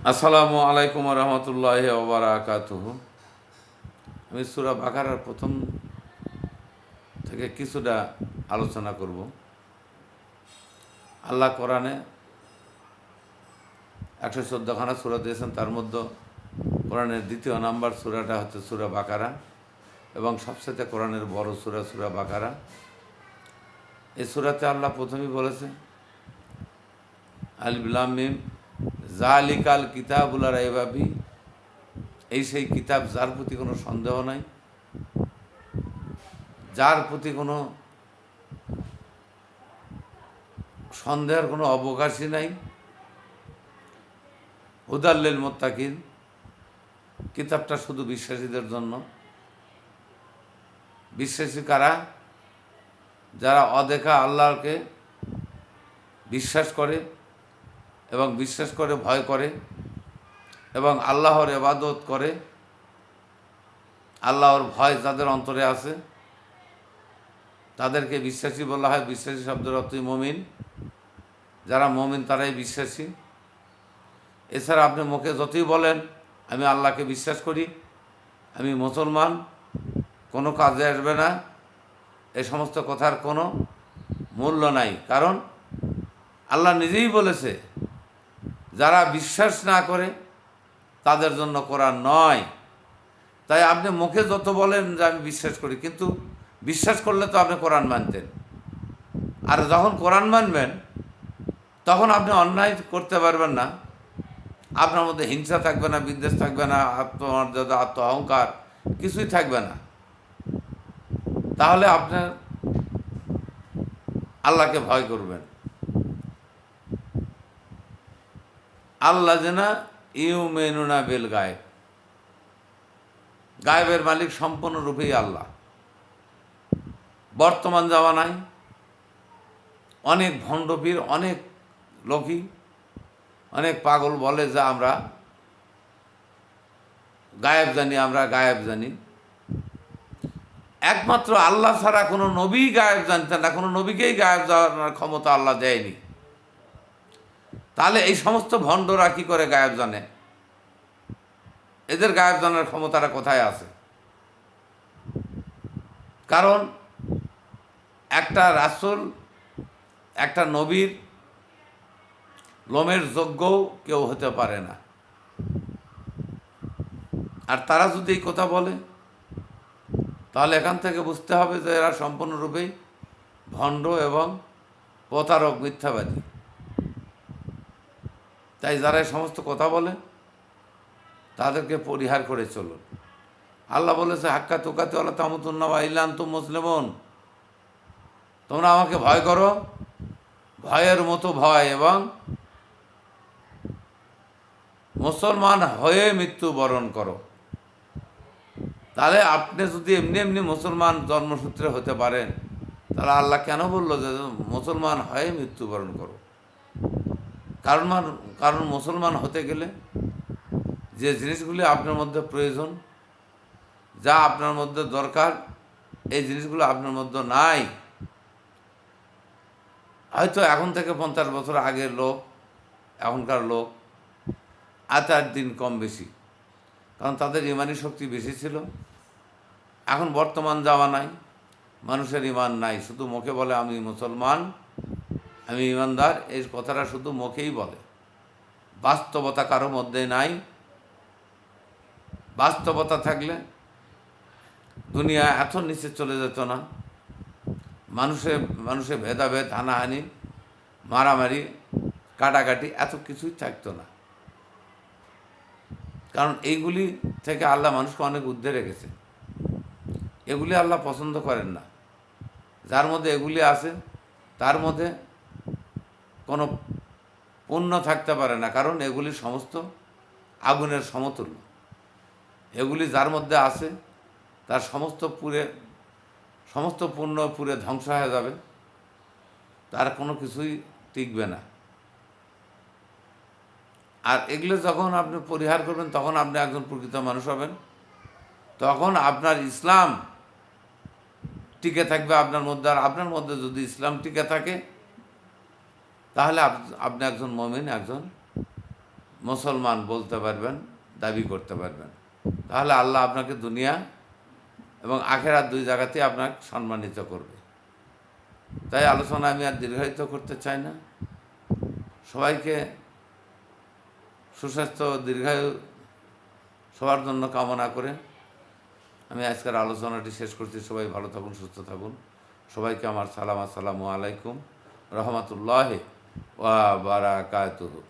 আসসালামু আলাইকুম রহমতুল্লাহ ওবরাকাতুহ। আমি সূরা বাকারার প্রথম থেকে কিছুটা আলোচনা করব। আল্লাহ কোরআনে 114খানা সূরা দিয়েছেন, তার মধ্যে কোরআনের দ্বিতীয় নাম্বার সূরাটা হচ্ছে সূরা বাকারা এবং সবচেয়ে কোরআনের বড় সূরা সূরা বাকারা। এই সূরাতে আল্লাহ প্রথমেই বলেছে আলিফ লাম মিম যালিকাল কিতাবুল লা রাইবা ফিহি, এই সেই কিতাব যার প্রতি কোনো সন্দেহ নাই, যার প্রতি কোনো সন্দেহের কোনো অবকাশই নাই। হুদাল্লিল মুত্তাকিন, কিতাবটা শুধু বিশ্বাসীদের জন্য। বিশ্বাসী কারা? যারা অদেখা আল্লাহকে বিশ্বাস করে এবং বিশ্বাস করে ভয় করে এবং আল্লাহর ইবাদত করে। আল্লাহর ভয় যাদের অন্তরে আছে তাদেরকে বিশ্বাসী বলা হয়। বিশ্বাসী শব্দের অর্থই মুমিন। যারা মুমিন তারাই বিশ্বাসী। এছাড়া আপনি মুখে যতই বলেন আমি আল্লাহকে বিশ্বাস করি, আমি মুসলমান, কোনো কাজে আসবে না, এই সমস্ত কথার কোনো মূল্য নাই। কারণ আল্লাহ নিজেই বলেছে যারা বিশ্বাস না করে তাদের জন্য কোরআন নয়। তাই আপনি মুখে যত বলেন যে আমি বিশ্বাস করি, কিন্তু বিশ্বাস করলে তো আপনি কোরআন মানতেন। আর যখন কোরআন মানবেন তখন আপনি অন্যায় করতে পারবেন না, আপনার মধ্যে হিংসা থাকবে না, বিদ্বেষ থাকবে না, আত্মমর্যাদা আত্ম অহংকার কিছুই থাকবে না। তাহলে আপনার আল্লাহকে ভয় করবেন। আল্লাহ যেনা ইউমেনুনা বিল গায়েব, গায়েবের মালিক সম্পূর্ণরূপেই আল্লাহ। বর্তমান জামানায় অনেক ভণ্ডপীর, অনেক লোকই, অনেক পাগল বলে যে আমরা গায়েব জানি, আমরা গায়েব জানি। একমাত্র আল্লাহ ছাড়া কোনো নবী গায়েব জানতেন না, কোনো নবীকেই গায়েব জানার ক্ষমতা আল্লাহ দেয়নি। তাহলে এই সমস্ত ভণ্ডরা কি করে গায়েব জানে? এদের গায়েব জানার ক্ষমতাটা কোথায় আছে? কারণ একটা রাসূল, একটা নবীর লোমের যোগ্যও কেউ হতে পারে না। আর তারা যদি এই কথা বলে তাহলে এখান থেকে বুঝতে হবে যে এরা সম্পূর্ণরূপেই ভণ্ড এবং প্রতারক, মিথ্যাবাদী। তাই যারা এই সমস্ত কথা বলে তাদেরকে পরিহার করে চলুন। আল্লাহ বলেছে হাক্কা তুকাতি ওয়ালা তামুতুন্না ইল্লা আনতুম মুসলিমুন, তোমরা আমাকে ভয় করো, ভয়ের মতো ভয়, এবং মুসলমান হয়ে মৃত্যুবরণ করো। তাহলে আপনি যদি এমনি এমনি মুসলমান জন্মসূত্রে হতে পারেন, তাহলে আল্লাহ কেন বললো যে মুসলমান হয়ে মৃত্যুবরণ করো? কারণ মুসলমান হতে গেলে যে জিনিসগুলি আপনার মধ্যে প্রয়োজন, যা আপনার মধ্যে দরকার, এই জিনিসগুলো আপনার মধ্যে নাই। হয়তো এখন থেকে 50 বছর আগের লোক, এখনকার লোক 8 দিন কম বেশি, কারণ তাদের ইমানি শক্তি বেশি ছিল। এখন বর্তমান জামানায় মানুষের ইমান নাই, শুধু মুখে বলে আমি মুসলমান, আমি ইমানদার, এই কথাটা শুধু মুখেই বলে, বাস্তবতা কারো মধ্যে নাই। বাস্তবতা থাকলে দুনিয়া এত নিচে চলে যেত না। মানুষে ভেদাভেদ, হানাহানি, মারামারি, কাটাকাটি এত কিছুই থাকতো না। কারণ এইগুলি থেকে আল্লাহ মানুষকে অনেক ঊর্ধ্বে রেখেছে। এগুলি আল্লাহ পছন্দ করেন না। যার মধ্যে এগুলি আছে তার মধ্যে কোনো পুণ্য থাকতে পারে না, কারণ এগুলি সমস্ত আগুনের সমতুল্য। এগুলি যার মধ্যে আছে তার সমস্ত পুণ্য পুরে ধ্বংস হয়ে যাবে, তার কোনো কিছুই টিকবে না। আর এগুলো যখন আপনি পরিহার করবেন তখন আপনি একজন প্রকৃত মানুষ হবেন। তখন আপনার ইসলাম টিকে থাকবে আপনার মধ্যে। আর আপনার মধ্যে যদি ইসলাম টিকে থাকে তাহলে আপনি একজন মুমিন, একজন মুসলমান বলতে পারবেন, দাবি করতে পারবেন। তাহলে আল্লাহ আপনাকে দুনিয়া এবং আখেরাত দুই জায়গাতেই আপনাকে সম্মানিত করবে। তাই আলোচনা আমি আর দীর্ঘায়িত করতে চাই না। সবাইকে সুস্বাস্থ্য দীর্ঘায়ু সবার জন্য কামনা করে আমি আজকের আলোচনাটি শেষ করছি। সবাই ভালো থাকুন, সুস্থ থাকুন। সবাইকে আমার সালাম, আসসালামু আলাইকুম রহমতুল্লাহি ওয়া বারাকাতুহু।